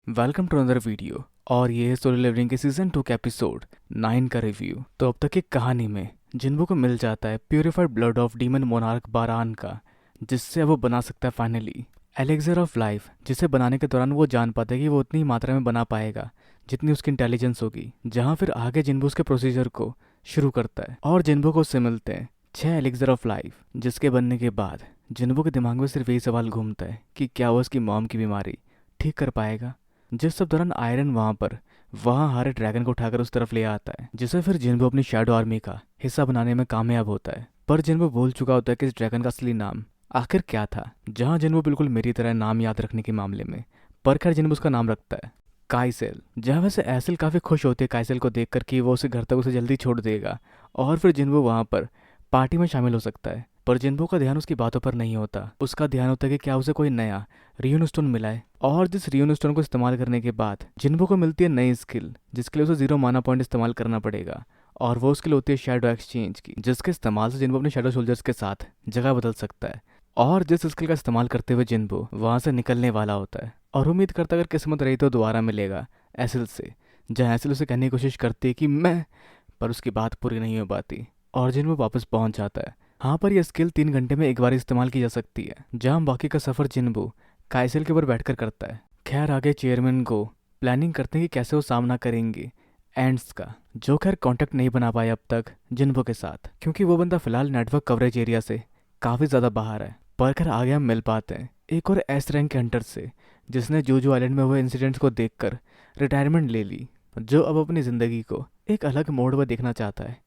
Welcome to another video. और ये है सोलो लेवलिंग के सीजन 2 के एपिसोड 9 का रिव्यू। तो अब तक की कहानी में जिन्बो को मिल जाता है purified blood of demon monarch Baran का, जिससे वो बना सकता है फाइनली एलेक्सर ऑफ लाइफ, जिसे बनाने के दौरान वो जान पाता है कि वो उतनी मात्रा में बना पाएगा जितनी उसकी इंटेलिजेंस होगी। जहाँ फिर आगे जिन्बो उसके प्रोसीजर को शुरू करता है और जिन्बो को उससे मिलते हैं 6 एलेक्सर ऑफ लाइफ, जिसके बनने के बाद जिन्बो के दिमाग में सिर्फ यही सवाल घूमता है कि क्या वो उसकी मॉम की बीमारी ठीक कर पाएगा। जिस सब दौरान आयरन वहाँ हारे ड्रैगन को उठाकर उस तरफ ले आता है, जिसे फिर जिन्बो अपनी शैडो आर्मी का हिस्सा बनाने में कामयाब होता है। पर जिन्बो भूल चुका होता है कि इस ड्रैगन का असली नाम आखिर क्या था। जहाँ जिन्बो बिल्कुल मेरी तरह नाम याद रखने के मामले में, पर खैर जिन्बो उसका नाम रखता है काइसेल। जहाँ वैसे एसिल काफ़ी खुश होती है काइसेल को देखकर कि वो उसे घर तक उसे जल्दी छोड़ देगा और फिर जिन्बो वहाँ पर पार्टी में शामिल हो सकता है। पर जिन्बो का ध्यान उसकी बातों पर नहीं होता, उसका ध्यान होता है कि क्या उसे कोई नया रियून स्टोन मिला है। और जिस रियून स्टोन को इस्तेमाल करने के बाद जिन्बो को मिलती है नई स्किल, जिसके लिए उसे 0 माना पॉइंट इस्तेमाल करना पड़ेगा। और वो स्किल होती है शैडो एक्सचेंज की, जिसके इस्तेमाल से जिन्बो अपने शैडो सोल्जर्स के साथ जगह बदल सकता है। और जिस स्किल का इस्तेमाल करते हुए जिन्बो वहाँ से निकलने वाला होता है और उम्मीद करता है अगर किस्मत रही तो दोबारा मिलेगा एसिल से। जहाँ एसिल उसे कहने की कोशिश करती है कि मैं, पर उसकी बात पूरी नहीं हो पाती और जिन्बो वापस पहुंच जाता है। हाँ, पर यह स्किल 3 घंटे में एक बार इस्तेमाल की जा सकती है। जहाँ बाकी का सफ़र जिन्बो काइसेल के ऊपर बैठकर करता है। खैर आगे चेयरमैन को प्लानिंग करते हैं कि कैसे वो सामना करेंगे एंड्स का, जो खैर कांटेक्ट नहीं बना पाया अब तक जिन्बो के साथ, क्योंकि वो बंदा फिलहाल नेटवर्क कवरेज एरिया से काफ़ी ज़्यादा बाहर है। पर खैर आगे हम मिल पाते हैं एक और एस रैंक के हंटर से, जिसने जोजो आइलैंड में हुए इंसिडेंट्स को देखकर रिटायरमेंट ले ली, जो अब अपनी ज़िंदगी को एक अलग मोड़ में देखना चाहता है।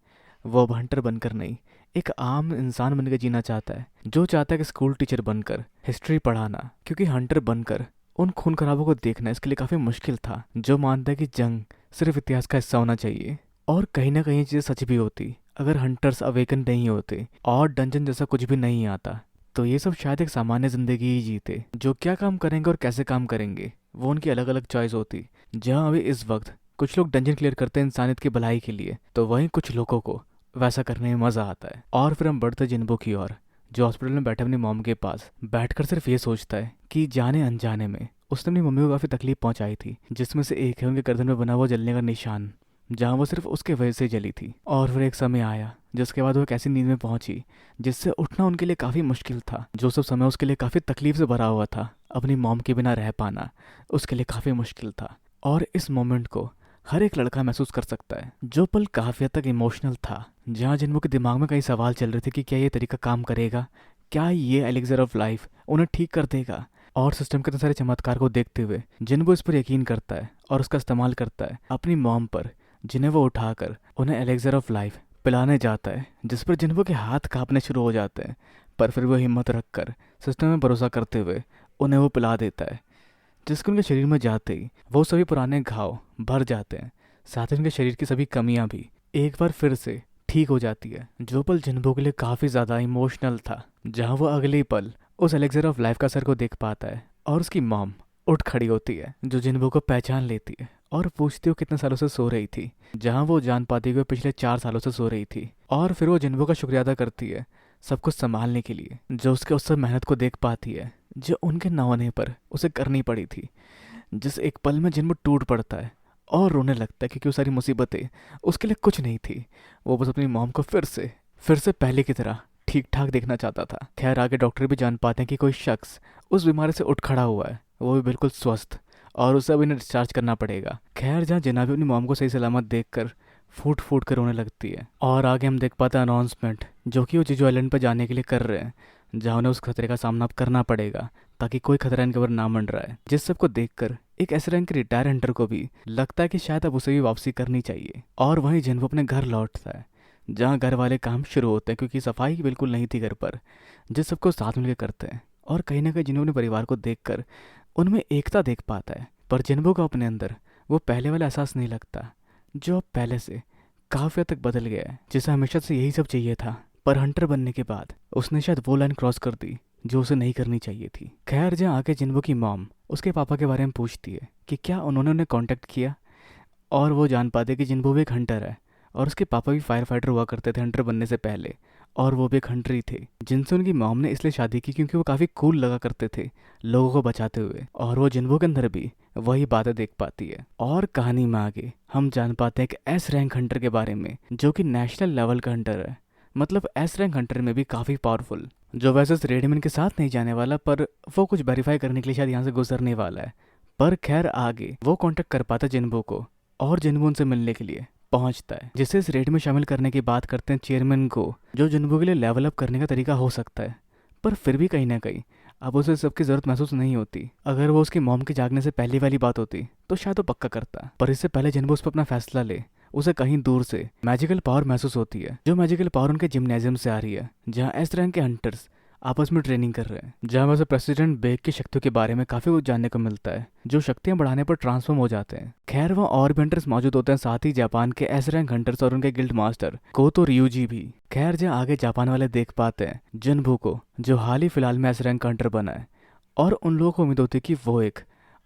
वो अब हंटर बनकर नहीं, एक आम इंसान बनकर जीना चाहता है, जो चाहता है कि स्कूल टीचर बनकर हिस्ट्री पढ़ाना, क्योंकि हंटर बनकर उन खून खराबों को देखना इसके लिए काफ़ी मुश्किल था। जो मानता है कि जंग सिर्फ इतिहास का हिस्सा होना चाहिए और कहीं ना कहीं ये चीज़ें सच भी होती अगर हंटर्स अवेकन नहीं होते और डंजन जैसा कुछ भी नहीं आता, तो ये सब शायद एक सामान्य जिंदगी ही जीते। जो क्या काम करेंगे और कैसे काम करेंगे वो उनकी अलग अलग चॉइस होती। जहाँ अभी इस वक्त कुछ लोग डंजन क्लियर करते हैं इंसानियत की भलाई के लिए, तो वहीं कुछ लोगों को वैसा करने में मज़ा आता है। और फिर हम बढ़ते जिन्बो की ओर, जो हॉस्पिटल में बैठे अपनी मॉम के पास बैठकर सिर्फ ये सोचता है कि जाने अनजाने में उसने अपनी मम्मी को काफ़ी तकलीफ पहुंचाई थी, जिसमें से एक है उनके गर्दन में बना हुआ जलने का निशान, जहाँ वो सिर्फ उसके वजह से जली थी। और फिर एक समय आया जिसके बाद वो एक ऐसी नींद में पहुंची जिससे उठना उनके लिए काफ़ी मुश्किल था। जो सब समय उसके लिए काफ़ी तकलीफ से भरा हुआ था, अपनी मॉम के बिना रह पाना उसके लिए काफ़ी मुश्किल था। और इस मोमेंट को हर एक लड़का महसूस कर सकता है। जो पल काफ़ी हद तक इमोशनल था, जहाँ जिन्बो के दिमाग में कई सवाल चल रहे थे कि क्या ये तरीका काम करेगा, क्या ये एलेक्सर ऑफ लाइफ उन्हें ठीक कर देगा। और सिस्टम के इतने सारे चमत्कार को देखते हुए जिन्बो इस पर यकीन करता है और उसका इस्तेमाल करता है अपनी मॉम पर, जिन्हें वो उठाकर उन्हें एलेक्सर ऑफ लाइफ पिलाने जाता है, जिस पर जिन्बो के हाथ कांपने शुरू हो जाते हैं। पर फिर वो हिम्मत रखकर सिस्टम में भरोसा करते हुए उन्हें वो पिला देता है, जिसके उनके शरीर में जाते ही वो सभी पुराने घाव भर जाते हैं, साथ ही उनके शरीर की सभी कमियां भी एक बार फिर से ठीक हो जाती है। जो पल जिन्बो के लिए काफ़ी ज़्यादा इमोशनल था, जहाँ वो अगले ही पल उस एलेक्सर ऑफ लाइफ का सर को देख पाता है और उसकी मॉम उठ खड़ी होती है, जो जिन्बो को पहचान लेती है और पूछती हो कितने सालों से सो रही थी, जहाँ वो जान पाती है कि वो पिछले 4 सालों से सो रही थी। और फिर वो जिन्बो का शुक्रिया अदा करती है सब कुछ संभालने के लिए, जो उसके उस सब मेहनत को देख पाती है जो उनके ना होने पर उसे करनी पड़ी थी। जिस एक पल में जिन्बो टूट पड़ता है और रोने लगता है क्योंकि वो सारी मुसीबतें उसके लिए कुछ नहीं थी। वो बस अपनी मॉम को फिर से पहले की तरह ठीक ठाक देखना चाहता था। खैर आगे डॉक्टर भी जान पाते हैं कि कोई शख्स उस बीमारी से उठ खड़ा हुआ है, वो भी बिल्कुल स्वस्थ, और उसे अब इन्हें डिस्चार्ज करना पड़ेगा। खैर जहाँ जिना भी अपनी मॉम को सही सलामत देखकर फूट फूट कर रोने लगती है। और आगे हम देख पाते हैं अनाउंसमेंट जो कि वो जीजू आइलैंड पर जाने के लिए कर रहे हैं, जहाँ उन्हें उस खतरे का सामना करना पड़ेगा ताकि कोई खतरा इनके ऊपर ना मंडराए। जिस सबको देखकर एक ऐसे रैंक के रिटायर हंटर को भी लगता है कि शायद अब उसे भी वापसी करनी चाहिए। और वहीं जिन्बो अपने घर लौटता है, जहाँ घर वाले काम शुरू होते हैं क्योंकि सफाई बिल्कुल नहीं थी घर पर, जिस सबको साथ मिलकर करते हैं। और कहीं ना कहीं जिन्होंने परिवार को देखकर उनमें एकता देख पाता है। पर जिन्बो को अपने अंदर वो पहले वाला एहसास नहीं लगता, जो अब पहले से काफ़ी हद तक बदल गया है, जिसे हमेशा से यही सब चाहिए था। पर हंटर बनने के बाद उसने शायद वो लाइन क्रॉस कर दी जो उसे नहीं करनी चाहिए थी। खैर जहाँ आके जिन्बो की मॉम उसके पापा के बारे में पूछती है कि क्या उन्होंने उन्हें कांटेक्ट किया, और वो जान पाते कि जिन्बो भी एक हंटर है और उसके पापा भी फायर फाइटर हुआ करते थे हंटर बनने से पहले, और वो भी एक हंटर ही थे जिनसे उनकी मॉम ने इसलिए शादी की क्योंकि वो काफ़ी कूल लगा करते थे लोगों को बचाते हुए, और वो जिन्हों के अंदर भी वही बातें देख पाती है। और कहानी में आगे हम जान पाते हैं कि एस रैंक हंटर के बारे में, जो कि नेशनल लेवल का हंटर है, मतलब एस रैंक हंटर में भी काफ़ी पावरफुल, जो वैसे उस रेडमैन के साथ नहीं जाने वाला, पर वो कुछ वेरीफाई करने के लिए शायद यहाँ से गुजरने वाला है। पर खैर आगे वो कांटेक्ट कर पाता जिन्बो को, और जिन्बो उनसे मिलने के लिए पहुंचता है, जिसे इस रेड में शामिल करने की बात करते हैं चेयरमैन को, जो जिन्बो के लिए लेवल अप करने का तरीका हो सकता है। पर फिर भी कहीं ना कहीं अब उसे सबकी ज़रूरत महसूस नहीं होती। अगर वो उसकी मॉम के जागने से पहले वाली बात होती तो शायद वो पक्का करता, पर इससे पहले जिन्बो उस पर अपना फैसला ले, उसे कहीं दूर से मैजिकल पावर महसूस होती है, जो मैजिकल पावर उनके जिम्नेजियम से आ रही है, जहाँ एस रैंक के हंटर्स आपस में ट्रेनिंग कर रहे हैं, जहाँ वैसे प्रेसिडेंट बेग की शक्तियों के बारे में काफ़ी कुछ जानने को मिलता है, जो शक्तियाँ बढ़ाने पर ट्रांसफॉर्म हो जाते हैं। खैर वहाँ और भी हंटर्स मौजूद होते हैं, साथ ही जापान के एस रैंक हंटर्स और उनके गिल्ड मास्टर कोतो रियूजी भी। खैर जहाँ आगे जापान वाले देख पाते हैं जिन्बू को, जो हाल ही फिलहाल में एस रैंक हंटर बना है, और उन लोगों को उम्मीद होती है कि वो एक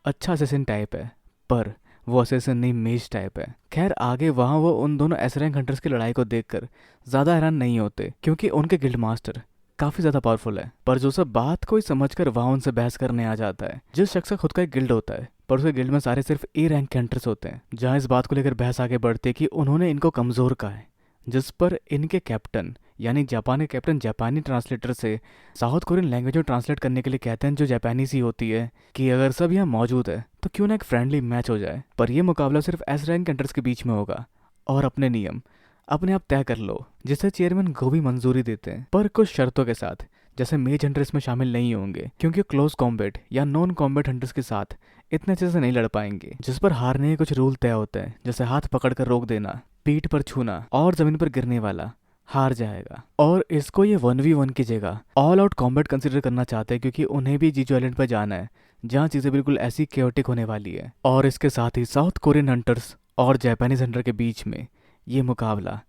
अच्छा असेसिन टाइप है, पर वो असेसिन नहीं मेज टाइप है। खैर आगे वहाँ वो उन दोनों एस रैंक हंटर्स की लड़ाई को देखकर ज़्यादा हैरान नहीं होते, क्योंकि उनके गिल्ड मास्टर काफ़ी ज़्यादा पावरफुल है। पर जो सब बात को ही समझकर वहाँ उनसे बहस करने आ जाता है। जिस शख्स का खुद का एक गिल्ड होता है, पर उसके गिल्ड में सारे सिर्फ ए रैंक के हंटर्स होते हैं, जहाँ इस बात को लेकर बहस आगे बढ़ती है कि उन्होंने इनको कमज़ोर कहा है, जिस पर इनके कैप्टन यानी जापान के कैप्टन जापानी ट्रांसलेटर से साउथ कोरियन लैंग्वेज में ट्रांसलेट करने के लिए कहते हैं, जो जापानीज ही होती है, कि अगर सब यहाँ मौजूद है तो क्यों ना एक फ्रेंडली मैच हो जाए, पर यह मुकाबला सिर्फ एस रैंक हंटर्स के बीच में होगा, और अपने नियम अपने आप तय कर लो, जिसे चेयरमैन को भी मंजूरी देते हैं, पर कुछ शर्तों के साथ, जैसे मेज हंटर इसमें शामिल नहीं होंगे, क्योंकि क्लोज कॉम्बैट या नॉन कॉम्बैट हंटर्स के साथ इतने अच्छे से नहीं लड़ पाएंगे, जिस पर हारने के कुछ रूल तय होते हैं, जैसे हाथ पकड़कर रोक देना, पीठ पर छूना और जमीन पर गिरने वाला हार जाएगा। और इसको ये 1v1 की जगह ऑल आउट कॉम्बैट कंसिडर करना चाहते हैं, क्योंकि उन्हें भी जीजू आइलैंड पर जाना है, जहाँ चीज़ें बिल्कुल ऐसी केओटिक होने वाली है। और इसके साथ ही साउथ कोरियन हंटर्स और जापानीज हंटर के बीच में ये मुकाबला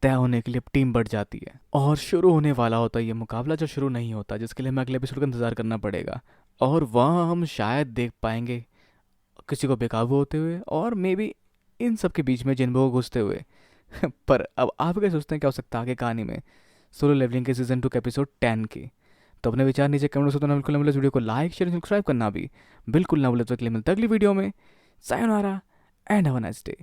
तय होने के लिए टीम बढ़ जाती है, और शुरू होने वाला होता है ये मुकाबला, जो शुरू नहीं होता, जिसके लिए हमें अगले एपिसोड का इंतजार करना पड़ेगा। और वहाँ हम शायद देख पाएंगे किसी को बेकाबू होते हुए, और मे बी इन सब के बीच में जिन्बो को घुसते हुए। पर अब आप क्या सोचते हैं क्या हो सकता है आगे कहानी में सोलो लेवलिंग के सीजन 2 के एपिसोड 10 के? तो अपने विचार नीचे कमेंट में बिल्कुल ना भूलें, वीडियो को लाइक शेयर सब्सक्राइब करना भी बिल्कुल ना भूलें। तो अगली मिलता है अगली वीडियो में। Sayonara and have a nice day.